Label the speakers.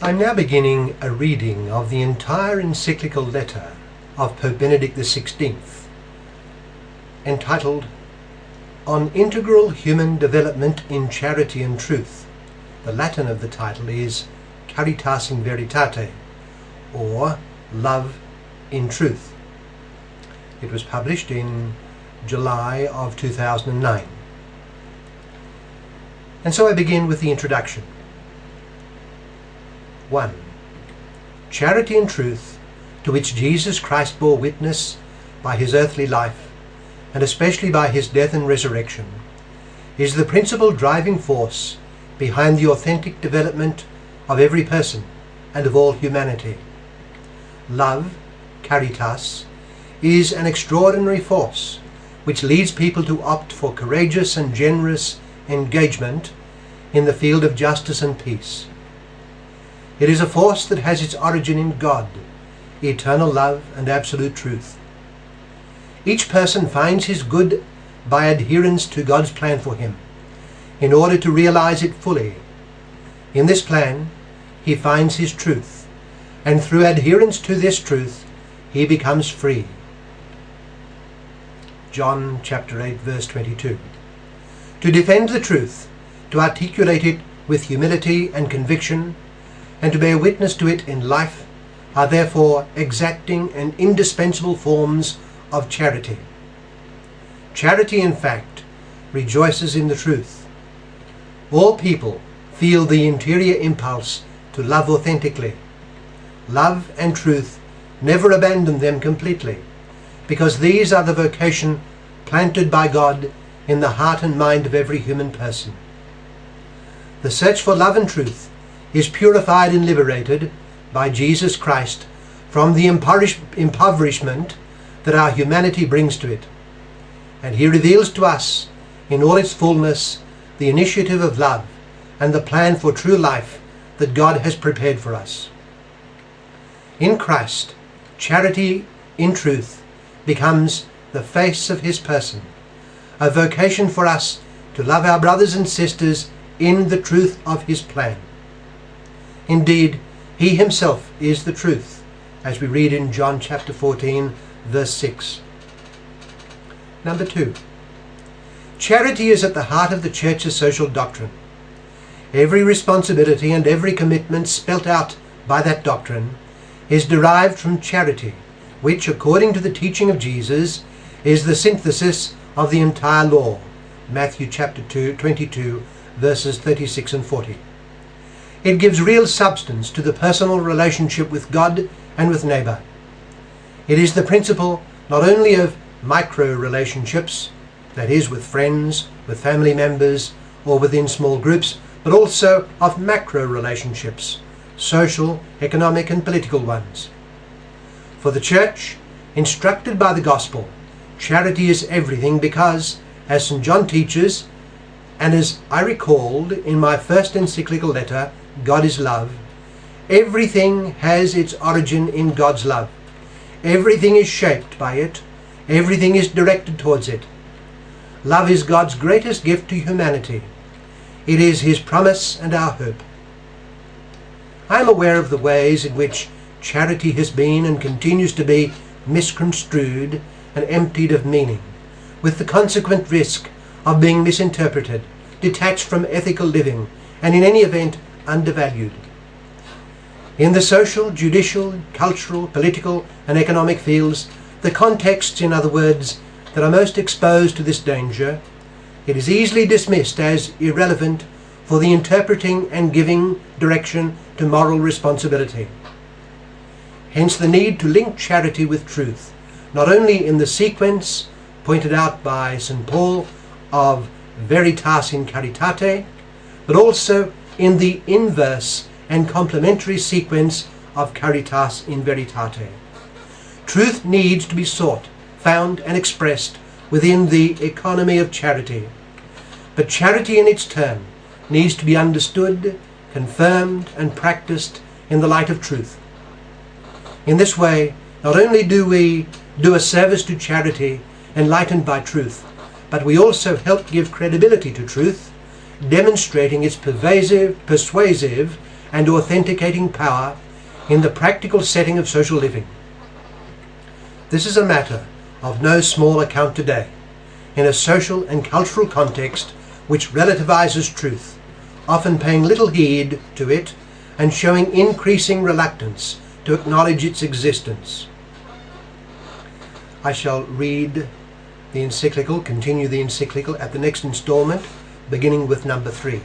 Speaker 1: I'm now beginning a reading of the entire encyclical letter of Pope Benedict XVI, entitled On Integral Human Development in Charity and Truth. The Latin of the title is Caritas In Veritate, or Love in Truth. It was published in July of 2009. And so I begin with the introduction. 1. Charity and truth, to which Jesus Christ bore witness by his earthly life, and especially by his death and resurrection, is the principal driving force behind the authentic development of every person and of all humanity. Love, caritas, is an extraordinary force which leads people to opt for courageous and generous engagement in the field of justice and peace. It is a force that has its origin in God, eternal love and absolute truth. Each person finds his good by adherence to God's plan for him, in order to realize it fully. In this plan, he finds his truth, and through adherence to this truth, he becomes free. John chapter 8, verse 22. To defend the truth, to articulate it with humility and conviction, and to bear witness to it in life, are therefore exacting and indispensable forms of charity. Charity, in fact, rejoices in the truth. All people feel the interior impulse to love authentically. Love and truth never abandon them completely, because these are the vocation planted by God in the heart and mind of every human person. The search for love and truth is purified and liberated by Jesus Christ from the impoverishment that our humanity brings to it. And he reveals to us in all its fullness the initiative of love and the plan for true life that God has prepared for us. In Christ, charity in truth becomes the face of his person, a vocation for us to love our brothers and sisters in the truth of his plan. Indeed, he himself is the truth, as we read in John chapter 14, verse 6. Number 2. Charity is at the heart of the Church's social doctrine. Every responsibility and every commitment spelt out by that doctrine is derived from charity, which, according to the teaching of Jesus, is the synthesis of the entire law. Matthew chapter 22, verses 36 and 40. It gives real substance to the personal relationship with God and with neighbour. It is the principle not only of micro relationships, that is, with friends, with family members, or within small groups, but also of macro relationships, social, economic and political ones. For the Church, instructed by the Gospel, charity is everything because, as St. John teaches, and as I recalled in my first encyclical letter, God is love, everything has its origin in God's love. Everything is shaped by it. Everything is directed towards it. Love is God's greatest gift to humanity. It is his promise and our hope. I am aware of the ways in which charity has been and continues to be misconstrued and emptied of meaning, with the consequent risk of being misinterpreted, detached from ethical living, and in any event undervalued. In the social, judicial, cultural, political and economic fields, the contexts, in other words, that are most exposed to this danger, it is easily dismissed as irrelevant for the interpreting and giving direction to moral responsibility. Hence the need to link charity with truth, not only in the sequence pointed out by St. Paul of Veritas in Veritate, but also in the inverse and complementary sequence of Caritas in Veritate. Truth needs to be sought, found and expressed within the economy of charity. But charity in its turn needs to be understood, confirmed and practiced in the light of truth. In this way, not only do we do a service to charity enlightened by truth, but we also help give credibility to truth, demonstrating its persuasive and authenticating power in the practical setting of social living. This is a matter of no small account today, in a social and cultural context which relativizes truth, often paying little heed to it and showing increasing reluctance to acknowledge its existence. I shall read the encyclical, continue the encyclical at the next installment, beginning with number 3.